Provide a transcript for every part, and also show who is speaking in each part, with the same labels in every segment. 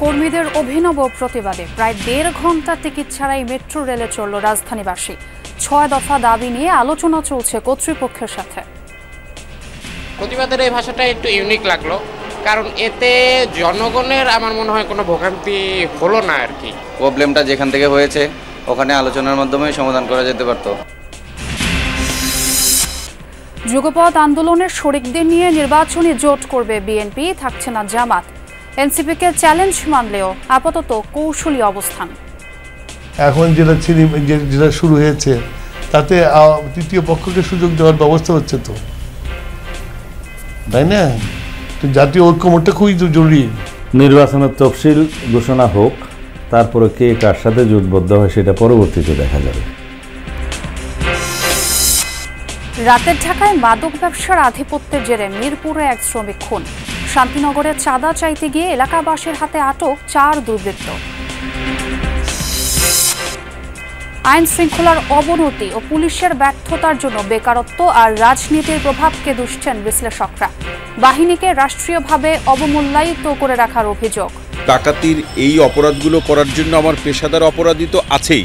Speaker 1: কর্মীদের অভিনব প্রতিবাদে প্রায় ১.৫ ঘন্টা টিকিট ছাড়াই মেট্রো রেলে চলল রাজধানীবাসী। ৬ দফা দাবি নিয়ে আলোচনা চলছে কর্তৃপক্ষের সাথে।
Speaker 2: প্রতিবাদের এই ভাষাটা একটু ইউনিক লাগলো, কারণ এতে জনগণের আমার মনে হয় কোনো ভোগান্তি হলো না আর কি।
Speaker 3: প্রবলেমটা যেখান থেকে হয়েছে ওখানে আলোচনার মাধ্যমে সমাধান করা যেতে পারত।
Speaker 1: যুগপৎ আন্দোলনের শরিকদের নিয়ে নির্বাচনী জোট করবে বিএনপি, থাকছে না জামাত। এনসিপিকে চ্যালেঞ্জ মানলেও আপাতত কৌশলী অবস্থান।
Speaker 4: এখন যেটা শুরু হয়েছে তাতে তৃতীয় পক্ষকে সুযোগ দেওয়ার ব্যবস্থা হচ্ছে, তো তাই না? জাতীয় ঐক্যমত্যটা খুবই জরুরি।
Speaker 5: নির্বাচনের তফসিল ঘোষণা হোক, তারপরে কে কার সাথে জোটবদ্ধ হয় সেটা পরবর্তীতে দেখা যাবে।
Speaker 1: রাতের ঢাকায় মাদক ব্যবসার আধিপত্যের জেরে মিরপুরে এক শ্রমিক খুন। শান্তিনগরে চাঁদা চাইতে গিয়ে এলাকাবাসীর হাতে আটক ৪ দুর্বৃত্ত। আইন শৃঙ্খলার অবনতি ও পুলিশের ব্যর্থতার জন্য বেকারত্ব আর রাজনীতির প্রভাবকে দুষছেন বিশ্লেষকরা। বাহিনীকে রাষ্ট্রীয়ভাবে অবমূল্যায়িত করে রাখার অভিযোগ।
Speaker 6: ডাকাতির এই অপরাধগুলো করার জন্য আমার পেশাদার অপরাধী তো আছেই,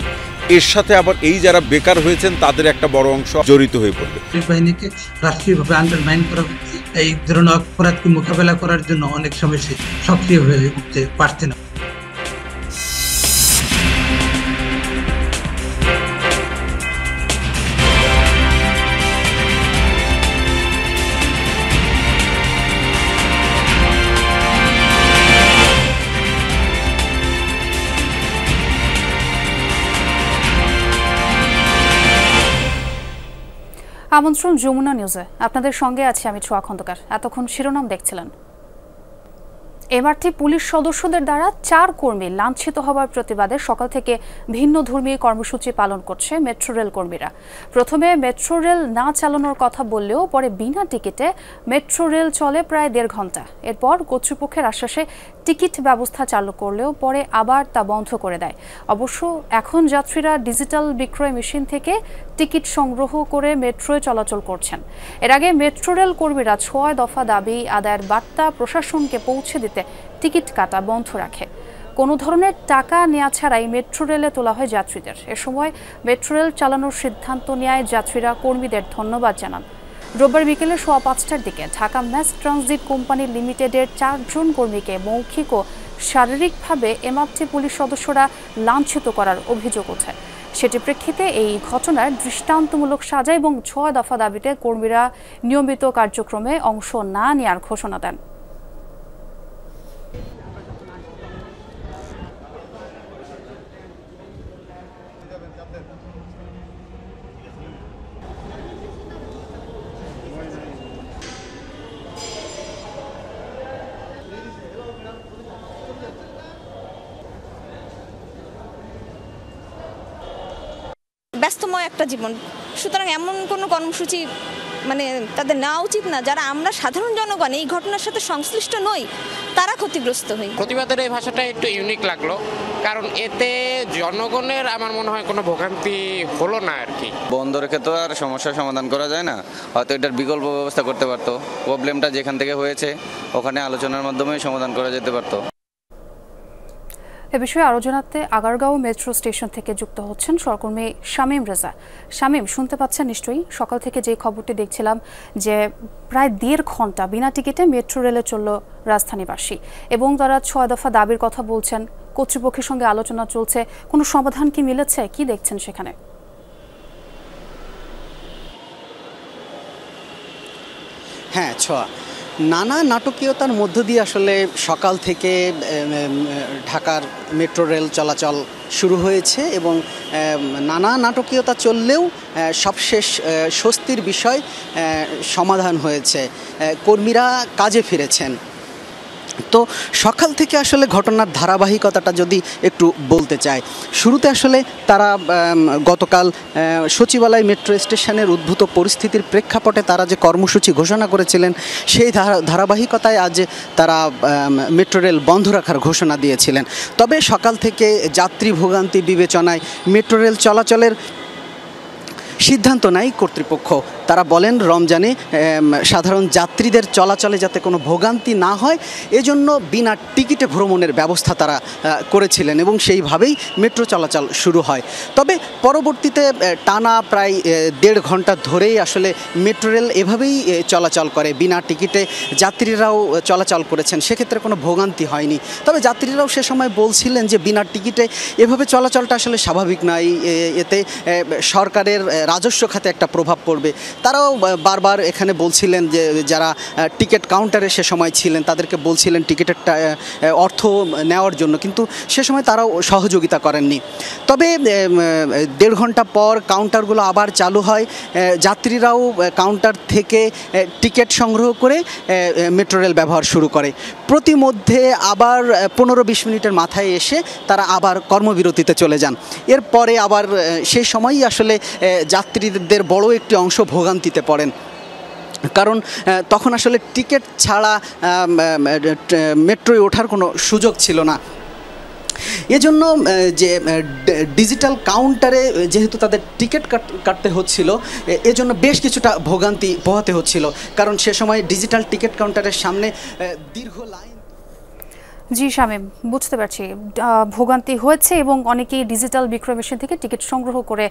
Speaker 6: এর সাথে আবার এই যারা বেকার হয়েছেন তাদের একটা বড় অংশ জড়িত হয়ে পড়বে।
Speaker 7: পুলিশ বাহিনীকে রাষ্ট্রীয়ভাবে আন্ডারমাইন করা হচ্ছে। এই ধরনের অপরাধকে মোকাবেলা করার জন্য অনেক সময় সে সক্রিয় হয়ে উঠতে পারছে না।
Speaker 1: আমন্ত্রণ যমুনা নিউজে, আপনাদের সঙ্গে আছি আমি ছোয়া খন্দকার। এতক্ষণ শিরোনাম দেখছিলেন। এমআরটি পুলিশ সদস্যদের দ্বারা ৪ কর্মী লাঞ্ছিত হওয়ার প্রতিবাদে সকাল থেকে ভিন্ন ধর্মী কর্মসূচি পালন করছে মেট্রো রেল কর্মীরা। প্রথমে মেট্রো রেল না চালানোর কথা বললেও পরে বিনা টিকিটে মেট্রো রেল চলে প্রায় ১.৫ ঘন্টা। এরপর কর্তৃপক্ষের আশ্বাসে টিকিট ব্যবস্থা চালু করলেও পরে আবার তা বন্ধ করে দেয়। অবশ্য এখন যাত্রীরা ডিজিটাল বিক্রয় মেশিন থেকে টিকিট সংগ্রহ করে মেট্রোয় চলাচল করছেন। এর আগে মেট্রো রেল কর্মীরা ৬ দফা দাবি আদায়ের বার্তা প্রশাসনকে পৌঁছে দিতে টিকিট কাটা বন্ধ রাখে। কোনো ধরনের টাকা নেওয়া ছাড়াই মেট্রো রেলে তোলা হয় যাত্রীদের। এ সময় মেট্রো রেল চালানোর সিদ্ধান্ত নেয় যাত্রীরা কর্মীদের ধন্যবাদ জানান। রোববার বিকেলে ৫:১৫টার দিকে ঢাকা ম্যাস ট্রানজিট কোম্পানি লিমিটেডের ৪ জন কর্মীকে মৌখিক ও শারীরিকভাবে এমআরটি পুলিশ সদস্যরা লাঞ্ছিত করার অভিযোগ ওঠে। সেটির প্রেক্ষিতে এই ঘটনার দৃষ্টান্তমূলক সাজা এবং ৬ দফা দাবিতে কর্মীরা নিয়মিত কার্যক্রমে অংশ না নেওয়ার ঘোষণা দেন।
Speaker 8: ব্যস্তময় একটা জীবন, সুতরাং এমন কোনো কর্মসূচি তাদের নেওয়া উচিত না যারা আমরা সাধারণ জনগণ এই ঘটনার সাথে সংশ্লিষ্ট নই, তারা ক্ষতিগ্রস্ত হই।
Speaker 2: প্রতিবাদের এই ভাষাটা একটু ইউনিক লাগলো, কারণ এতে জনগণের আমার মনে হয় কোনো ভোগান্তি হলো না আর কি।
Speaker 3: বন্ধ রেখে তো আর সমস্যার সমাধান করা যায় না, হয়তো এটার বিকল্প ব্যবস্থা করতে পারতো। প্রবলেমটা যেখান থেকে হয়েছে ওখানে আলোচনার মাধ্যমে সমাধান করা যেতে পারতো।
Speaker 1: এ বিষয়ে আরও জানাতে আগারগাঁও মেট্রো স্টেশন থেকে যুক্ত হচ্ছেন সহকর্মী শামীম রেজা। শামীম, শুনতে পাচ্ছেন নিশ্চয়ই? সকাল থেকে যে খবরটি দেখছিলাম যে প্রায় ১.৫ ঘন্টা বিনা টিকিটে মেট্রো রেলে চলল রাজধানীবাসী এবং তারা ৬ দফা দাবির কথা বলছেন। কর্তৃপক্ষের সঙ্গে আলোচনা চলছে, কোনো সমাধান কি মিলেছে? কি দেখছেন সেখানে?
Speaker 9: হ্যাঁ ছোয়া, নানা নাটকীয়তার মধ্য দিয়ে আসলে সকাল থেকে ঢাকার মেট্রো রেল চলাচল শুরু হয়েছে এবং নানা নাটকীয়তা চললেও সবশেষ স্বস্তির বিষয় সমাধান হয়েছে। কর্মীরা কাজে ফিরেছেন। তো সকাল থেকে আসলে ঘটনার ধারাবাহিকতাটা যদি একটু বলতে চাই, শুরুতে আসলে তারা গতকাল সচিবালয় মেট্রো স্টেশনের উদ্ভূত পরিস্থিতির প্রেক্ষাপটে তারা যে কর্মসূচি ঘোষণা করেছিলেন সেই ধারাবাহিকতায় আজ তারা মেট্রো রেল বন্ধ রাখার ঘোষণা দিয়েছিলেন। তবে সকাল থেকে যাত্রী ভোগান্তি বিবেচনায় মেট্রো রেল চলাচলের সিদ্ধান্ত নেয় কর্তৃপক্ষ। তারা বলেন রমজানে সাধারণ যাত্রীদের চলাচলে যাতে কোনো ভোগান্তি না হয় এজন্য বিনা টিকিটে ভ্রমণের ব্যবস্থা তারা করেছিলেন এবং সেইভাবেই মেট্রো চলাচল শুরু হয়। তবে পরবর্তীতে টানা প্রায় 1.5 ঘন্টা ধরেই আসলে মেট্রো রেল এভাবেই চলাচল করে, বিনা টিকিটে যাত্রীরাও চলাচল করেছেন, সেক্ষেত্রে কোনো ভোগান্তি হয়নি। তবে যাত্রীরাও সে সময় বলছিলেন যে বিনা টিকিটে এভাবে চলাচলটা আসলে স্বাভাবিক নয়, এতে সরকারের রাজস্ব খাতে একটা প্রভাব পড়বে। তারাও বারবার এখানে বলছিলেন যে যারা টিকিট কাউন্টারে সে সময় ছিলেন তাদেরকে বলছিলেন টিকিটের অর্থ নেওয়ার জন্য, কিন্তু সে সময় তারাও সহযোগিতা করেননি। তবে 1.5 ঘন্টা পর কাউন্টারগুলো আবার চালু হয়, যাত্রীরাও কাউন্টার থেকে টিকিট সংগ্রহ করে মেট্রো রেল ব্যবহার শুরু করে। প্রতিমধ্যে আবার 15-20 মিনিটের মাথায় এসে তারা আবার কর্মবিরতিতে চলে যান। এরপরে আবার সেই সময়ই আসলে যাত্রীদের বড় একটি অংশ ভোগান্তিতে পড়েন, কারণ তখন আসলে টিকিট ছাড়া মেট্রোয় ওঠার কোনো সুযোগ ছিল না। এজন্য যে ডিজিটাল কাউন্টারে যেহেতু তাদের টিকিট কাটতে হচ্ছিল, এজন্য বেশ কিছুটা ভোগান্তি পোহাতে হচ্ছিল, কারণ সে সময় ডিজিটাল টিকিট কাউন্টারের সামনে দীর্ঘ লাইন।
Speaker 1: জি শামীম, বুঝতে পারছি ভোগান্তি হয়েছে এবং অনেকেই ডিজিটাল বিক্রয় মেশিন থেকে টিকিট সংগ্রহ করে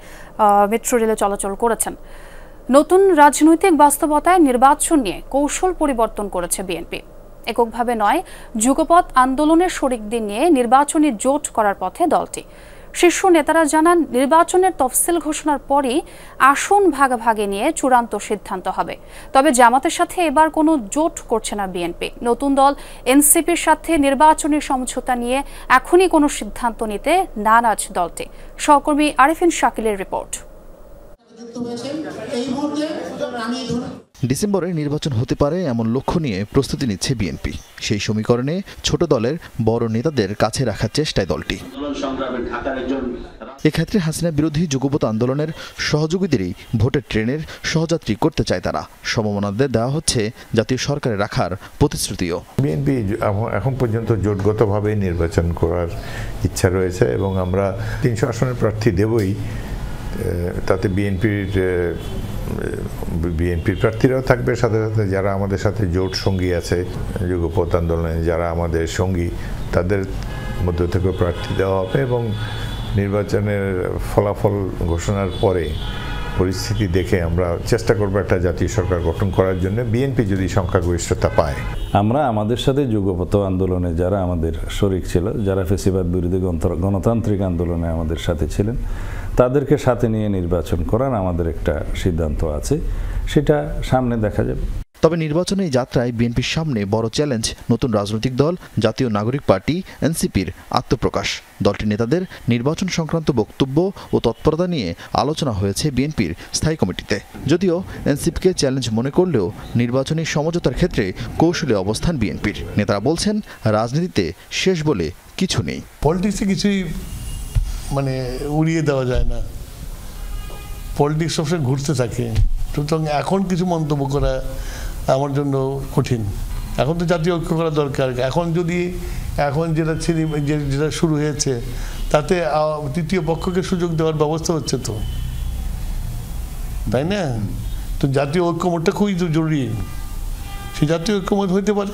Speaker 1: মেট্রো রেলে চলাচল করেছেন। নতুন রাজনৈতিক বাস্তবতায় নির্বাচন নিয়ে কৌশল পরিবর্তন করেছে বিএনপি। এককভাবে নয়, যুগপৎ আন্দোলনের শরিকদের নিয়ে নির্বাচনী জোট করার পথে দলটি। শীর্ষ নেতারা জানান, নির্বাচনের তফসিল ঘোষণার পরই আসন ভাগাভাগি নিয়ে চূড়ান্ত সিদ্ধান্ত হবে। তবে জামাতের সাথে এবার কোনো জোট করছে না বিএনপি। নতুন দল এনসিপির সাথে নির্বাচনী সমঝোতা নিয়ে এখনই কোনো সিদ্ধান্ত নিতে নারাজ দলটি। সহকর্মী আরিফিন শাকিলের রিপোর্ট।
Speaker 10: ডিসেম্বরে নির্বাচন হতে পারে এমন লক্ষ্য নিয়ে প্রস্তুতি নিচ্ছে বিএনপি। সেই সমীকরণে ছোট দলের বড় নেতাদের কাছে রাখার চেষ্টায় দলটি। এক্ষেত্রে হাসিনা বিরোধী যুগপৎ আন্দোলনের সহযোগীদেরই ভোটের ট্রেনের সহযাত্রী করতে চায় তারা। সমমনাদের দেওয়া হচ্ছে জাতীয় সরকারে রাখার প্রতিশ্রুতিও।
Speaker 11: বিএনপি এখন পর্যন্ত জোটগতভাবে নির্বাচন করার ইচ্ছা রয়েছে এবং আমরা 300 আসনের প্রার্থী দেবই। তাতে বিএনপির প্রার্থীরাও থাকবে, সাথে সাথে যারা আমাদের সাথে জোট সঙ্গী আছে যুগপৎ আন্দোলনে যারা আমাদের সঙ্গী তাদের মধ্য থেকে প্রার্থী দেওয়া হবে এবং নির্বাচনের ফলাফল ঘোষণার পরে পরিস্থিতি দেখে আমরা চেষ্টা করব একটা জাতীয় সরকার গঠন করার জন্য, বিএনপি যদি সংখ্যাগরিষ্ঠতা পায়।
Speaker 5: আমরা আমাদের সাথে যুগপৎ আন্দোলনে যারা আমাদের শরিক ছিল, যারা ফ্যাসিবাদ বিরোধী গণতান্ত্রিক আন্দোলনে আমাদের সাথে ছিলেন, তাদেরকে সাথে নিয়ে নির্বাচন করার আমাদের একটা সিদ্ধান্ত আছে, সেটা সামনে দেখা যাবে।
Speaker 10: তবে নির্বাচনী যাত্রায় বিএনপির সামনে বড় চ্যালেঞ্জ নতুন রাজনৈতিক দল জাতীয় নাগরিক পার্টি এনসিপির আত্মপ্রকাশ। দলটির নেতাদের নির্বাচন সংক্রান্ত বক্তব্য ও তৎপরতা নিয়ে আলোচনা হয়েছে বিএনপির স্থায়ী কমিটিতে। যদিও এনসিপিকে চ্যালেঞ্জ মনে করলেও নির্বাচনী সমঝোতার ক্ষেত্রে কৌশলী অবস্থান বিএনপির। নেতারা বলছেন, রাজনীতিতে শেষ বলে কিছু নেই।
Speaker 4: পলিটিক্সে কিছুই উড়িয়ে দেওয়া যায় না, পলিটিক্স সবসময় ঘুরতে থাকে। সুতরাং এখন কিছু মন্তব্য করা আমার জন্য কঠিন। এখন তো জাতীয় ঐক্য করা দরকার। এখন যেটা শুরু হয়েছে তাতে তৃতীয় পক্ষকে সুযোগ দেওয়ার ব্যবস্থা হচ্ছে তো, তাই না? তো জাতীয় ঐক্যমতটা খুবই জরুরি। সেই জাতীয় ঐক্যমত হইতে পারে,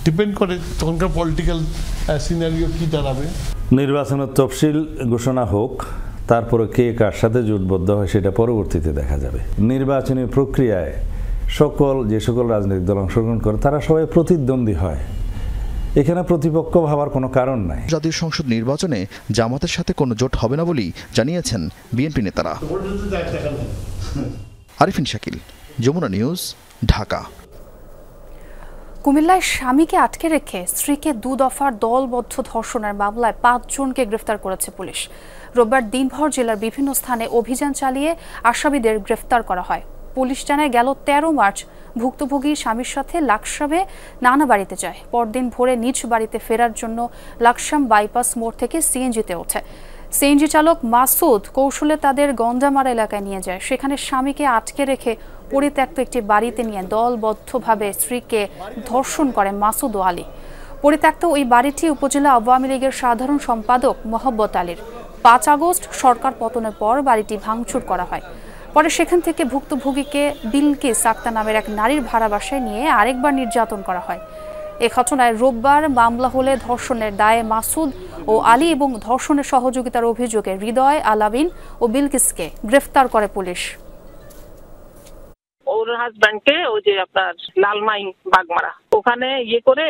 Speaker 4: ডিপেন্ড করে তখনকার পলিটিক্যাল সিনারিও কি দাঁড়াবে।
Speaker 5: নির্বাচনের তফসিল ঘোষণা হোক, তারপরে কে কার সাথে জোটবদ্ধ হয় সেটা পরবর্তীতে দেখা যাবে। নির্বাচনী প্রক্রিয়ায় যে সকল রাজনৈতিক দল অংশগ্রহণ করে তারা সবাই প্রতিদ্বন্দ্বী হয়, এখানে প্রতিপক্ষ ভাবার কোনো কারণ নাই।
Speaker 10: জাতীয় সংসদ নির্বাচনে জামাতের সাথে কোনো জোট হবে না বলেই জানিয়েছেন বিএনপি নেতারা। আরিফিন শাকিল, যমুনা নিউজ, ঢাকা।
Speaker 1: কুমিল্লায় স্বামীকে আটকে রেখে স্ত্রীকে 2 দফার দলবদ্ধ ধর্ষণের মামলায় 5 জনকে গ্রেফতার করেছে পুলিশ। রোববার দিনভর জেলার বিভিন্ন স্থানে অভিযান চালিয়ে আসামিদের গ্রেফতার করা হয়। পুলিশ জানায়, গেল 13 মার্চ ভুক্তভোগী স্বামীর সাথে লাকসামে নানা বাড়িতে যায়। পরদিন ভোরে নিজ বাড়িতে ফেরার জন্য লাকসাম বাইপাস মোড় থেকে সিএনজিতে ওঠে। সিএনজি চালক মাসুদ কৌশলে তাদের গন্ডামারা এলাকায় নিয়ে যায়। সেখানে স্বামীকে আটকে রেখে পরিত্যক্ত একটি বাড়িতে নিয়ে দলবদ্ধভাবে স্ত্রীকে ধর্ষণ করে মাসুদ ও আলী। পরিত্যক্ত ওই বাড়িটি উপজেলা আওয়ামী লীগের সাধারণ সম্পাদক মোহাম্মদ আলীর। 5 আগস্ট সরকার পতনের পর বাড়িটি ভাঙচুর করা হয়। পরে সেখান থেকে ভুক্তভোগীকে বিলকিস আক্তার নামের এক নারীর ভাড়া বাসায় নিয়ে আরেকবার নির্যাতন করা হয়। এ ঘটনায় রোববার মামলা হলে ধর্ষণের দায়ে মাসুদ ও আলী এবং ধর্ষণের সহযোগিতার অভিযোগে হৃদয়, আলামিন ও বিলকিসকে গ্রেফতার করে পুলিশ।
Speaker 12: ওর হাজব্যান্ডকে ওই যে আপনার লালমাই বাগমারা ওখানে করে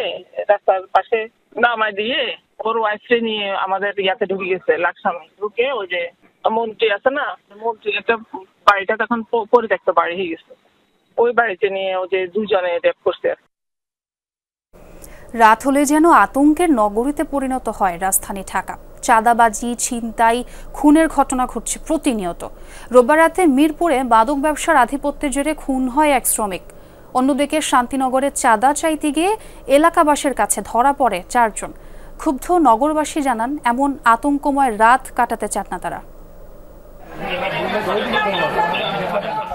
Speaker 12: রাস্তার পাশে নামায় দিয়ে ওর ওয়াইফকে নিয়ে আমাদের ইয়াতে ঢুকে গেছে, লাকসামে ঢুকে ওই যে মন্ত্রী আছে না, মন্ত্রী একটা বাড়িটা তখন পরিত্যক্ত বাড়ি হয়ে গেছে, ওই বাড়িতে নিয়ে ওই যে দুজনে রেপ করছে।
Speaker 1: রাত হলে যেন আতঙ্কের নগরীতে পরিণত হয় রাজধানী ঢাকা। চাঁদাবাজি, ছিনতাই, খুনের ঘটনা ঘটছে প্রতিনিয়ত। রোববার রাতে মিরপুরে মাদক ব্যবসার আধিপত্যের জেরে খুন হয় এক শ্রমিক। অন্যদিকে শান্তিনগরে চাঁদা চাইতে গিয়ে এলাকাবাসীর কাছে ধরা পড়ে 4 জন। ক্ষুব্ধ নগরবাসী জানান, এমন আতঙ্কময় রাত কাটাতে চান না তারা।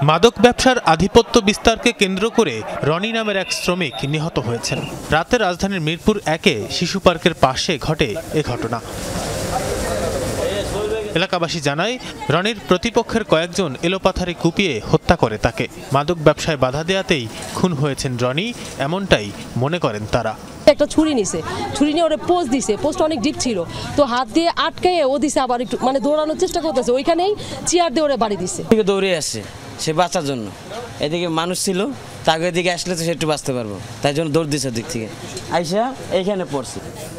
Speaker 13: মাদক ব্যবসার আধিপত্য বিস্তারকে কেন্দ্র করে রনি নামের এক শ্রমিক নিহত হয়েছেন। রাতে রাজধানীর মিরপুর 1-এ শিশু পার্কের পাশে ঘটে এ ঘটনা। এলাকাবাসী জানায়, রনির প্রতিপক্ষের কয়েকজন এলোপাথারি কুপিয়ে হত্যা করে তাকে। মাদক ব্যবসায় বাধা দেয়াতেই খুন হয়েছেন রনি, এমনটাই মনে করেন তারা।
Speaker 14: একটা ছুরি নিছে, ছুরি নিয়ে ওরে পোস্ট দিছে, পোস্ট অনেক ডিপ ছিল, তো হাত দিয়ে আটকে ও দিছে, আবার একটু মানে দৌড়ানোর চেষ্টা করতেছে, ওইখানেই চেয়ার দিয়ে ওরে বাড়ি দিছে।
Speaker 15: দৌড়ে আসছে সে বাঁচার জন্য, এদিকে মানুষ ছিল, তাকে এদিকে আসলে তো সে একটু বাঁচতে পারবো, তাই জন্য দৌড় দিছে দিক থেকে আইসা এইখানে পড়ছে।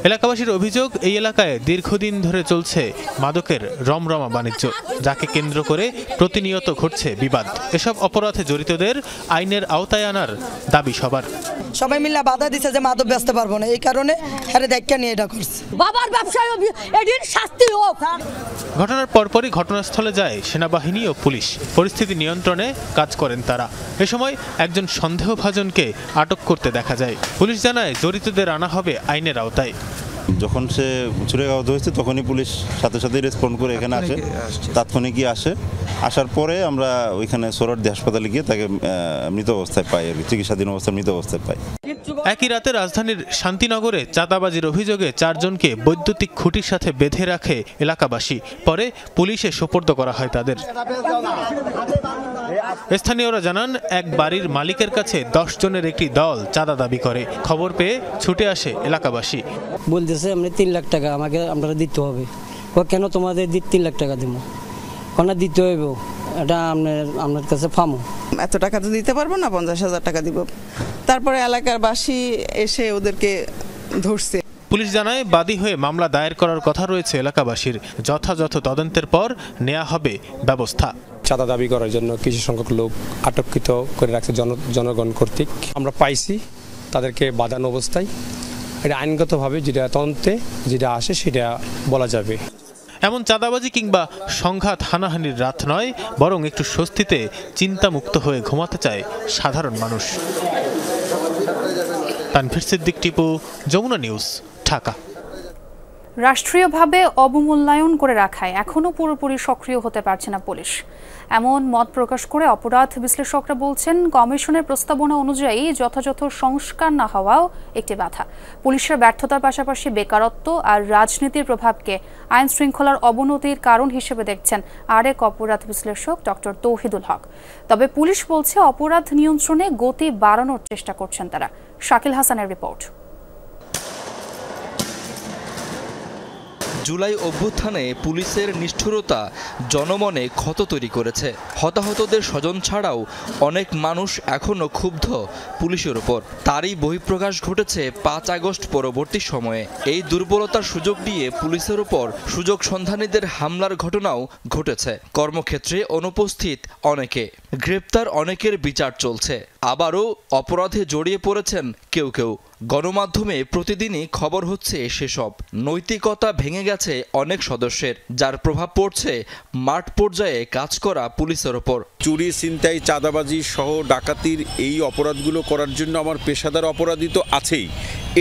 Speaker 13: এলাকাবাসীর অভিযোগ, এই এলাকায় দীর্ঘদিন ধরে চলছে মাদকের রমরমা বাণিজ্য, যাকে কেন্দ্র করে প্রতিনিয়ত ঘটছে বিবাদ। এসব অপরাধে জড়িতদের আইনের আওতায় আনার দাবি সবার।
Speaker 16: সবাই মিলে বাধা দিছে যে মাদক বেচতে পারবো না, এই কারণে আরে দেখা নিয়ে এটা করছে। বাবার ব্যবসায় এর শাস্তি হোক।
Speaker 13: ঘটনার পরপরই ঘটনাস্থলে যায় সেনাবাহিনী ও পুলিশ। পরিস্থিতি নিয়ন্ত্রণে কাজ করেন তারা। এ সময় একজন সন্দেহভাজনকে আটক করতে দেখা যায়। পুলিশ জানায়, জড়িতদের আনা হবে আইনের আওতায়।
Speaker 17: যখন সে চুরিয়াঘাত হয়েছে তখনই পুলিশ সাথে সাথে রেসপন্ড করে এখানে আসে, তাৎক্ষণিকই আসে। আসার পরে আমরা ওইখানে সোহরাওয়ার্দী হাসপাতালে গিয়ে তাকে মৃত অবস্থায় পাই, চিকিৎসাধীন অবস্থায় মৃত অবস্থায় পাই।
Speaker 13: একই রাতে রাজধানীর শান্তিনগরে চাঁদাবাজির অভিযোগে 4 জনকে বৈদ্যুতিক খুঁটির সাথে বেঁধে রাখে এলাকাবাসী। পরে পুলিশে সোপর্দ করা হয় তাদের। স্থানীয়রা জানান, এক বাড়ির মালিকের কাছে 10 জনের একটি দল চাঁদা দাবি করে। খবর পেয়ে ছুটে আসে এলাকাবাসী।
Speaker 18: বলতেছে আমরা 3 লাখ টাকা আমাকে আপনারা দিতে হবে। কেন তোমাদের 3 লাখ টাকা দিব? কোনা দিতে হইব, এটা আপনার কাছে ফামো।
Speaker 19: এত টাকা তো দিতে পারবো না, 50,000 টাকা দিব। তারপরে এলাকার বাসী এসে ওদেরকে ধরছে।
Speaker 13: পুলিশ জানায়, বাদী হয়ে মামলা দায়ের করার কথা রয়েছে এলাকাবাসীর। যথাযথ তদন্তের পর নেওয়া হবে ব্যবস্থা।
Speaker 20: চাঁদা দাবি করার জন্য কিছু সংখ্যক লোক আটককৃত করে রাখছে জনগণ কর্তৃক। আমরা পাইছি তাদেরকে বাঁধানো অবস্থায়। এটা আইনগতভাবে যেটা তদন্তে যেটা আসে সেটা বলা যাবে।
Speaker 13: এমন চাঁদাবাজি কিংবা সংঘাত হানাহানির রাত নয়, বরং একটু স্বস্তিতে চিন্তামুক্ত হয়ে ঘুমাতে চায় সাধারণ মানুষ। তানভীর সিদ্দিক, টিপু, যমুনা নিউজ, ঢাকা।
Speaker 1: রাষ্ট্রীয়ভাবে অবমূল্যায়ন করে রাখায় এখনও পুরোপুরি সক্রিয় হতে পারছে না পুলিশ, এমন মত প্রকাশ করে অপরাধ বিশ্লেষকরা বলছেন, কমিশনের প্রস্তাবনা অনুযায়ী যথাযথ সংস্কার না হওয়াও একটি বাধা। পুলিশের ব্যর্থতার পাশাপাশি বেকারত্ব আর রাজনীতির প্রভাবকে আইন শৃঙ্খলার অবনতির কারণ হিসেবে দেখছেন আরেক অপরাধ বিশ্লেষক ডক্টর তৌহিদুল হক। তবে পুলিশ বলছে, অপরাধ নিয়ন্ত্রণে গতি বাড়ানোর চেষ্টা করছেন তারা। শাকিল হাসানের রিপোর্ট।
Speaker 21: জুলাই অভ্যুত্থানে পুলিশের নিষ্ঠুরতা জনমনে ক্ষত তৈরি করেছে। হতাহতদের স্বজন ছাড়াও অনেক মানুষ এখনও ক্ষুব্ধ পুলিশের উপর। তারই বহিঃপ্রকাশ ঘটেছে 5 আগস্ট পরবর্তী সময়ে। এই দুর্বলতার সুযোগ নিয়ে পুলিশের উপর সুযোগ সন্ধানীদের হামলার ঘটনাও ঘটেছে। কর্মক্ষেত্রে অনুপস্থিত অনেকে, গ্রেপ্তার অনেকের বিচার চলছে, আবারও অপরাধে জড়িয়ে পড়েছেন কেউ কেউ। গণমাধ্যমে প্রতিদিনই খবর হচ্ছে সেসব। নৈতিকতা ভেঙে গেছে অনেক সদস্যের, যার প্রভাব পড়ছে মাঠ পর্যায়ে কাজ করা পুলিশের ওপর।
Speaker 6: চুরি, ছিনতাই, চাঁদাবাজি সহ ডাকাতির এই অপরাধগুলো করার জন্য আমার পেশাদার অপরাধী তো আছেই,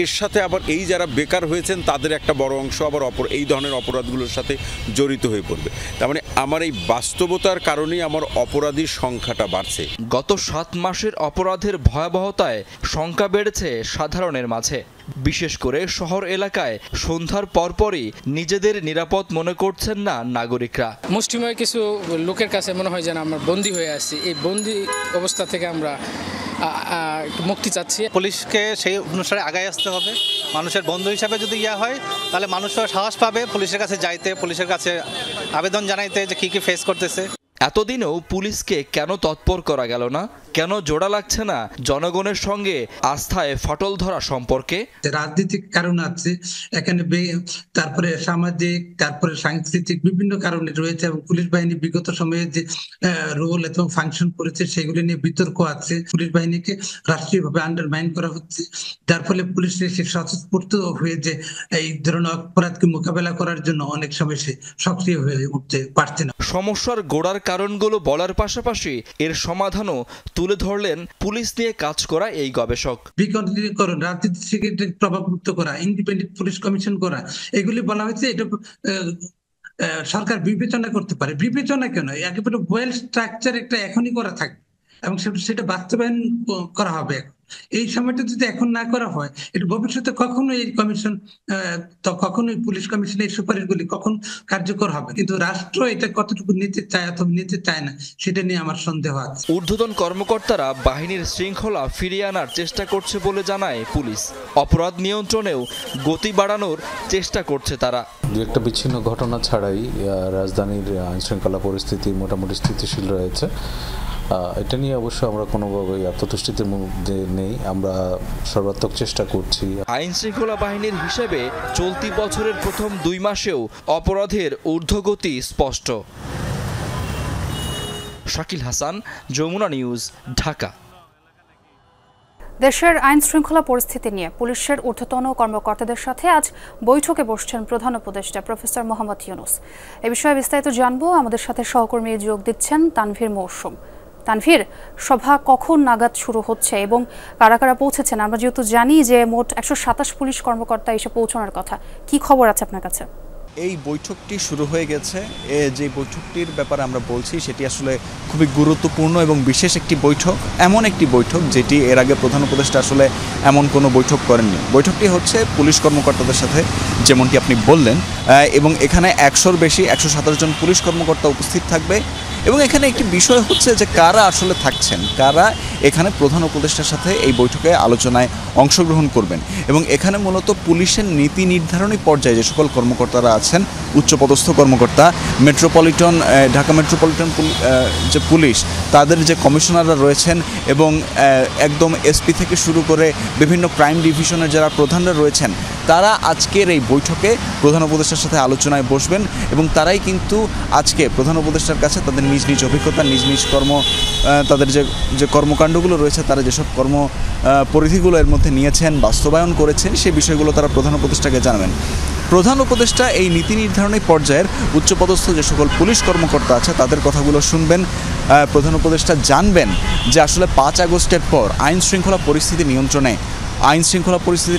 Speaker 6: এর সাথে আবার এই যারা বেকার হয়েছেন তাদের একটা বড় অংশ আবার এই ধরনের অপরাধগুলোর সাথে জড়িত হয়ে পড়বে। তার মানে আমার এই বাস্তবতার কারণেই আমার অপরাধীর সংখ্যাটা বাড়ছে।
Speaker 21: গত 7 মাসের অপরাধের ভয়াবহতায় সংখ্যা বেড়েছে সাধারণের মাঝে। বিশেষ করে শহর এলাকায় সন্ধ্যার পরপরই নিজেদের নিরাপদ মনে করছেন না নাগরিকরা।
Speaker 7: মুষ্টিময় কিছু লোকের কাছে মনে হয় যেন আমরা বন্দী হয়ে আছি। এই বন্দী অবস্থা থেকে আমরা মুক্তি চাচ্ছি।
Speaker 22: পুলিশকে সেই অনুসারে আগায় আসতে হবে। মানুষের বন্ধু হিসাবে যদি হয় তাহলে মানুষও সাহস পাবে পুলিশের কাছে যাইতে, পুলিশের কাছে আবেদন জানাইতে যে কি ফেস করতেছে।
Speaker 21: এতদিনেও পুলিশকে কেন তৎপর করা গেল না? কেন জোড়া লাগছে না জনগণের সঙ্গে আস্থায় ফাটল ধরা সম্পর্কে?
Speaker 23: রাজনৈতিক কারণ আছে এখানে, তারপরে সামাজিক, তারপরে সাংস্কৃতিক বিভিন্ন কারণে রয়েছে এবং পুলিশ বাহিনী বিগত সময়ে যে রোল এবং ফাংশন করেছে সেগুলি নিয়ে বিতর্ক আছে। পুলিশ বাহিনীকে রাষ্ট্রীয়ভাবে আন্ডারমাইন করা হচ্ছে, যার ফলে পুলিশ সে স্বতঃস্ফূর্ত হয়ে যে এই ধরনের অপরাধকে মোকাবেলা করার জন্য অনেক সময় সে সক্রিয় হয়ে উঠতে পারছে না।
Speaker 21: সমস্যার গোড়ার কারণগুলো বলার পাশাপাশি এর সমাধানও তুলে ধরলেন পুলিশ নিয়ে কাজ করা এই গবেষক।
Speaker 23: বিকেন্দ্রীকরণ, রাজনীতি প্রভাবমুক্ত করা, ইন্ডিপেন্ডেন্ট পুলিশ কমিশন করা, এগুলি বলা হয়েছে। এটা সরকার বিবেচনা করতে পারে। বিবেচনা কেন, একেবারে ওয়েল স্ট্রাকচার একটা এখনই করা থাকবে এবং সেটা বাস্তবায়ন করা হবে। এই সময়টা যদি এখন না করা হয়, এটা ভবিষ্যতে কখনো এই কমিশন, কখনোই পুলিশ কমিশনের এই সুপারিশগুলি কখন কার্যকর হবে। কিন্তু রাষ্ট্র এটা কতটুকু নিতে চায় অথবা নিতে চায় না সেটা নিয়ে আমার সন্দেহ আছে।
Speaker 21: ঊর্ধ্বতন কর্মকর্তারা বাহিনীর শৃঙ্খলা ফিরিয়ে আনার চেষ্টা করছে বলে জানায় পুলিশ। অপরাধ নিয়ন্ত্রণেও গতি বাড়ানোর চেষ্টা করছে তারা।
Speaker 24: দু একটা বিচ্ছিন্ন ঘটনা ছাড়াই রাজধানীর আইনশৃঙ্খলা পরিস্থিতি মোটামুটি স্থিতিশীল রয়েছে। এটা নিয়ে অবশ্য আমরা কোনোভাবেই আত্মতুষ্টির মধ্যে নেই, আমরা সর্বাত্মক চেষ্টা করছি।
Speaker 21: আইন শৃঙ্খলা বাহিনীর হিসেবে চলতি বছরের প্রথম 2 মাসেও অপরাধের ঊর্ধ্বগতি স্পষ্ট। শাকিল হাসান, যমুনা নিউজ, ঢাকা।
Speaker 1: দেশের আইন শৃঙ্খলা পরিস্থিতি নিয়ে পুলিশের ঊর্ধ্বতন কর্মকর্তাদের সাথে আজ বৈঠকে বসছেন প্রধান উপদেষ্টা প্রফেসর মোহাম্মদ ইউনূস। এ বিষয়ে বিস্তারিত জানবো, আমাদের সাথে সহকর্মী যোগ দিচ্ছেন তানভীর মৌসুম। তানভীর, সভা কখন নাগাদ শুরু হচ্ছে এবং কারা কারা পৌঁছেছেন? আমরা যেহেতু জানি যে মোট 127 পুলিশ কর্মকর্তা এসে পৌঁছানোর কথা, কি খবর আছে আপনার কাছে?
Speaker 25: এই বৈঠকটি শুরু হয়ে গেছে। যে বৈঠকটির ব্যাপারে আমরা বলছি সেটি আসলে খুবই গুরুত্বপূর্ণ এবং বিশেষ একটি বৈঠক, এমন একটি বৈঠক যেটি এর আগে প্রধান উপদেষ্টা আসলে এমন কোনো বৈঠক করেননি। বৈঠকটি হচ্ছে পুলিশ কর্মকর্তাদের সাথে, যেমনটি আপনি বললেন, এবং এখানে 100-র বেশি 127 জন পুলিশ কর্মকর্তা উপস্থিত থাকবে। এবং এখানে একটি বিষয় হচ্ছে যে কারা আসলে থাকছেন, কারা এখানে প্রধান উপদেষ্টার সাথে এই বৈঠকে আলোচনায় অংশগ্রহণ করবেন। এবং এখানে মূলত পুলিশের নীতি নির্ধারণী পর্যায়ে যে সকল কর্মকর্তারা আছেন, উচ্চপদস্থ কর্মকর্তা, মেট্রোপলিটন, ঢাকা মেট্রোপলিটন যে পুলিশ, তাদের যে কমিশনাররা রয়েছেন এবং একদম এসপি থেকে শুরু করে বিভিন্ন ক্রাইম ডিভিশনের যারা প্রধানরা রয়েছেন, তারা আজকের এই বৈঠকে প্রধান উপদেষ্টার সাথে আলোচনায় বসবেন। এবং তারাই কিন্তু আজকে প্রধান উপদেষ্টার কাছে তাদের নিজ নিজ অভিজ্ঞতা, নিজ নিজ তাদের যে কর্মকাণ্ডগুলো রয়েছে, তারা যেসব পরিধিগুলো এর মধ্যে নিয়েছেন, বাস্তবায়ন করেছেন, সেই বিষয়গুলো তারা প্রধান উপদেষ্টাকে জানাবেন। প্রধান উপদেষ্টা এই নীতি নির্ধারণী পর্যায়ের উচ্চপদস্থ যে সকল পুলিশ কর্মকর্তা আছে তাদের কথাগুলো শুনবেন। প্রধান উপদেষ্টা জানবেন যে আসলে 5 আগস্টের পর আইন শৃঙ্খলা পরিস্থিতি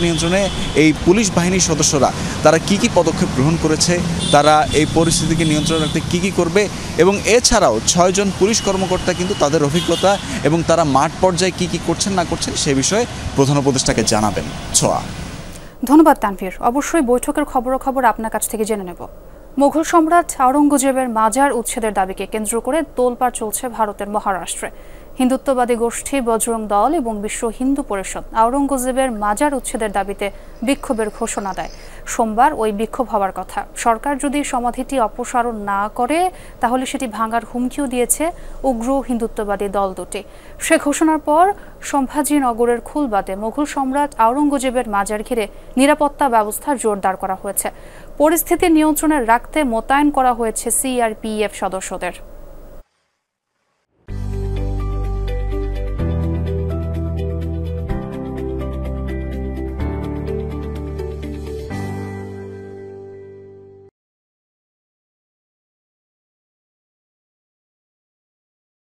Speaker 25: নিয়ন্ত্রণে এই পুলিশ বাহিনীর সদস্যরা তারা কি কি পদক্ষেপ গ্রহণ করেছে, তারা এই পরিস্থিতিকে নিয়ন্ত্রণে রাখতে কি কি করবে, এবং এছাড়াও 6 জন পুলিশ কর্মকর্তা কিন্তু তাদের অভিজ্ঞতা এবং তারা মাঠ পর্যায়ে কি কি করছেন না করছেন সে বিষয়ে প্রধান উপদেষ্টাকে জানাবেন।
Speaker 1: ধন্যবাদ তানভীর। অবশ্যই বৈঠকের খবর আপনার কাছ থেকে জেনে নেব। মুঘল সম্রাট আওরঙ্গজেবের মাজার উচ্ছেদের দাবিকে কেন্দ্র করে তোলপাড় চলছে ভারতের মহারাষ্ট্রে। হিন্দুত্ববাদী গোষ্ঠী বজরং দল এবং বিশ্ব হিন্দু পরিষদ আওরঙ্গজেবের মাজার উচ্ছেদের দাবিতে বিক্ষোভের ঘোষণা দেয়। সোমবার ওই বিক্ষোভ হওয়ার কথা। সরকার যদি সমাধিটি অপসারণ না করে তাহলে সেটি ভাঙার হুমকিও দিয়েছে উগ্র হিন্দুত্ববাদী দল দুটি। সে ঘোষণার পর সম্ভাজিনগরের খুলবাতে মুঘল সম্রাট আওরঙ্গজেবের মাজার ঘিরে নিরাপত্তা ব্যবস্থা জোরদার করা হয়েছে। পরিস্থিতি নিয়ন্ত্রণে রাখতে মোতায়েন করা হয়েছে সিআরপিএফ সদস্যদের।